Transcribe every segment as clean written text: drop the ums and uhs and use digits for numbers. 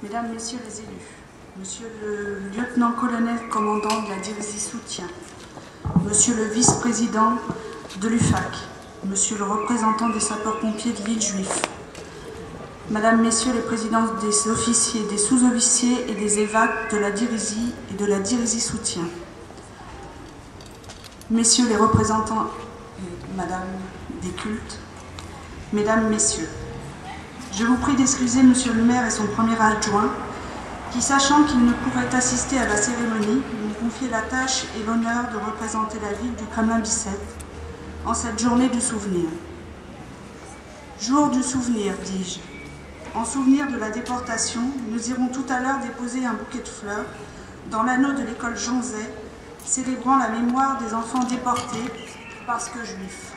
Mesdames, Messieurs les élus, Monsieur le lieutenant-colonel commandant de la Divisie Soutien, Monsieur le vice-président de l'UFAC, Monsieur le représentant des sapeurs-pompiers de l'île Juif, Madame, Messieurs les présidents des officiers, des sous-officiers et des évacques de la Divisie et de la Divisie Soutien, Messieurs les représentants et Madame des cultes, Mesdames, Messieurs, je vous prie d'excuser Monsieur le maire et son premier adjoint qui, sachant qu'ils ne pourraient assister à la cérémonie, m'ont confié la tâche et l'honneur de représenter la ville du Kremlin-Bicêtre en cette journée du souvenir. Jour du souvenir, dis-je. En souvenir de la déportation, nous irons tout à l'heure déposer un bouquet de fleurs dans l'anneau de l'école Jean Zay, célébrant la mémoire des enfants déportés parce que juifs.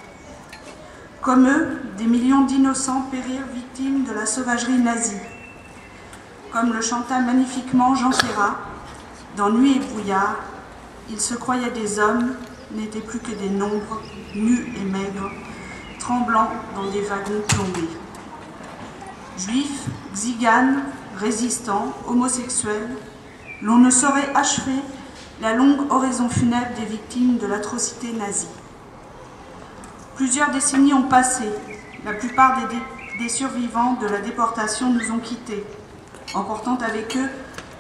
Comme eux, des millions d'innocents périrent victimes de la sauvagerie nazie. Comme le chanta magnifiquement Jean Ferrat, dans Nuit et brouillard, ils se croyaient des hommes, n'étaient plus que des nombres, nus et maigres, tremblant dans des wagons plombés. Juifs, tziganes, résistants, homosexuels, l'on ne saurait achever la longue oraison funèbre des victimes de l'atrocité nazie. Plusieurs décennies ont passé, la plupart des survivants de la déportation nous ont quittés, emportant avec eux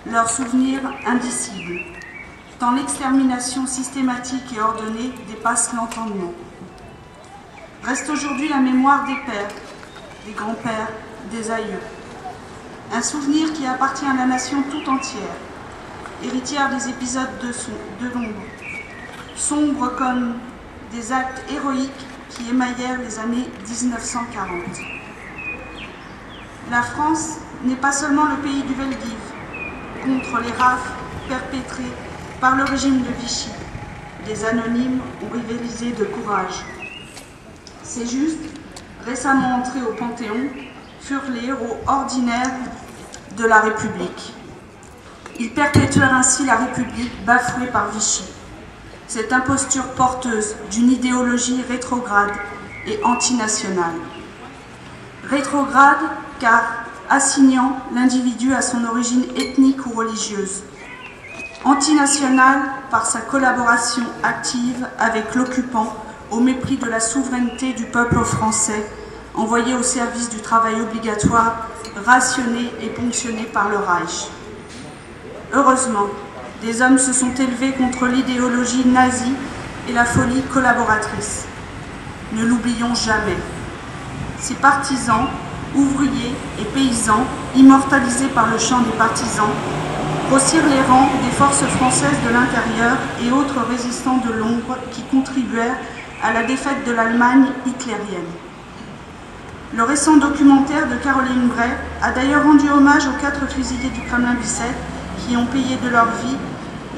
leurs souvenirs indicibles, tant l'extermination systématique et ordonnée dépasse l'entendement. Reste aujourd'hui la mémoire des pères, des grands-pères, des aïeux. Un souvenir qui appartient à la nation tout entière, héritière des épisodes de l'ombre, sombres comme des actes héroïques qui émaillèrent les années 1940. La France n'est pas seulement le pays du Veldiv, contre les rafles perpétrées par le régime de Vichy. Les anonymes ont rivalisé de courage. Ces justes, récemment entrés au Panthéon, furent les héros ordinaires de la République. Ils perpétuèrent ainsi la République bafouée par Vichy. Cette imposture porteuse d'une idéologie rétrograde et antinationale. Rétrograde car assignant l'individu à son origine ethnique ou religieuse. Antinationale par sa collaboration active avec l'occupant au mépris de la souveraineté du peuple français, envoyé au service du travail obligatoire, rationné et ponctionné par le Reich. Heureusement, des hommes se sont élevés contre l'idéologie nazie et la folie collaboratrice. Ne l'oublions jamais. Ces partisans, ouvriers et paysans, immortalisés par le chant des partisans, grossirent les rangs des forces françaises de l'intérieur et autres résistants de l'ombre qui contribuèrent à la défaite de l'Allemagne hitlérienne. Le récent documentaire de Caroline Bray a d'ailleurs rendu hommage aux 4 fusillés du Kremlin-Bicêtre qui ont payé de leur vie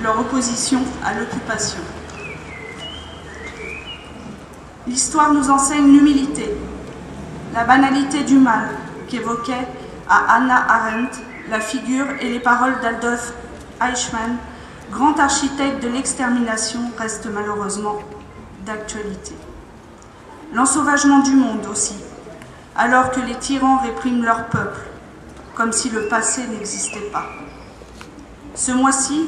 leur opposition à l'occupation. L'histoire nous enseigne l'humilité, la banalité du mal qu'évoquait à Hannah Arendt la figure et les paroles d'Adolf Eichmann, grand architecte de l'extermination, restent malheureusement d'actualité. L'ensauvagement du monde aussi, alors que les tyrans répriment leur peuple, comme si le passé n'existait pas. Ce mois-ci,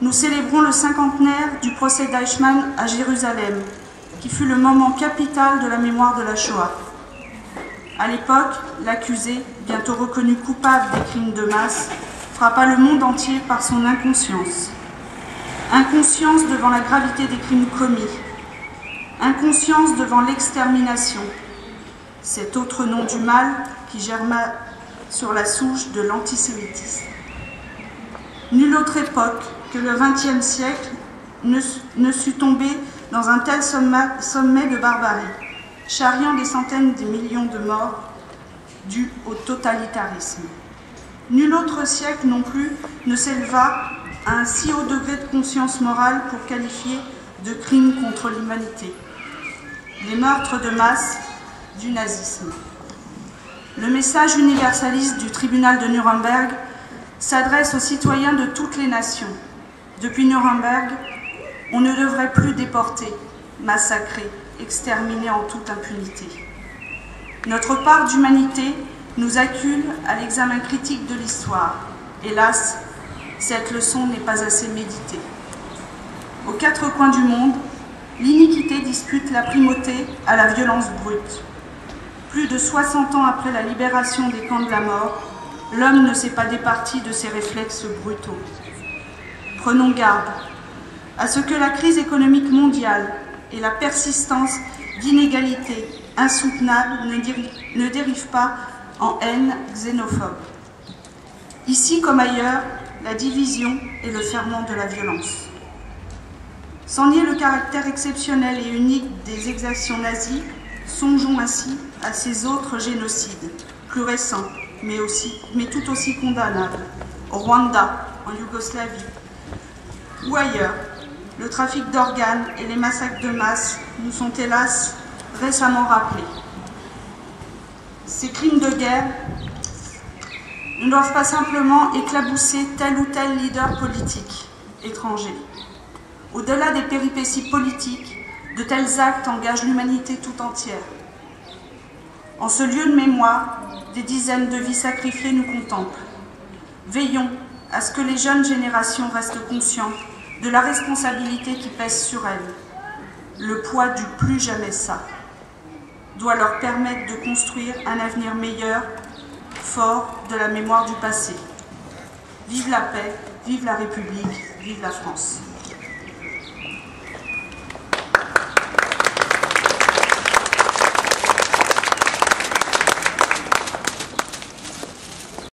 nous célébrons le 50e du procès d'Eichmann à Jérusalem, qui fut le moment capital de la mémoire de la Shoah. À l'époque, l'accusé, bientôt reconnu coupable des crimes de masse, frappa le monde entier par son inconscience. Inconscience devant la gravité des crimes commis. Inconscience devant l'extermination. Cet autre nom du mal qui germa sur la souche de l'antisémitisme. Nulle autre époque que le XXe siècle ne sut tomber dans un tel sommet de barbarie, charriant des centaines de millions de morts dus au totalitarisme. Nul autre siècle non plus ne s'éleva à un si haut degré de conscience morale pour qualifier de crimes contre l'humanité les meurtres de masse du nazisme. Le message universaliste du tribunal de Nuremberg s'adresse aux citoyens de toutes les nations. Depuis Nuremberg, on ne devrait plus déporter, massacrer, exterminer en toute impunité. Notre part d'humanité nous accule à l'examen critique de l'histoire. Hélas, cette leçon n'est pas assez méditée. Aux quatre coins du monde, l'iniquité dispute la primauté à la violence brute. Plus de 60 ans après la libération des camps de la mort, l'homme ne s'est pas départi de ses réflexes brutaux. Prenons garde à ce que la crise économique mondiale et la persistance d'inégalités insoutenables ne dérivent pas en haine xénophobe. Ici comme ailleurs, la division est le ferment de la violence. Sans nier le caractère exceptionnel et unique des exactions nazies, songeons ainsi à ces autres génocides, plus récents, mais tout aussi condamnables, au Rwanda, en Yougoslavie, ou ailleurs. Le trafic d'organes et les massacres de masse nous sont hélas récemment rappelés. Ces crimes de guerre ne doivent pas simplement éclabousser tel ou tel leader politique étranger. Au-delà des péripéties politiques, de tels actes engagent l'humanité tout entière. En ce lieu de mémoire, des dizaines de vies sacrifiées nous contemplent. Veillons à ce que les jeunes générations restent conscientes de la responsabilité qui pèse sur elles. Le poids du plus jamais ça doit leur permettre de construire un avenir meilleur, fort de la mémoire du passé. Vive la paix, vive la République, vive la France.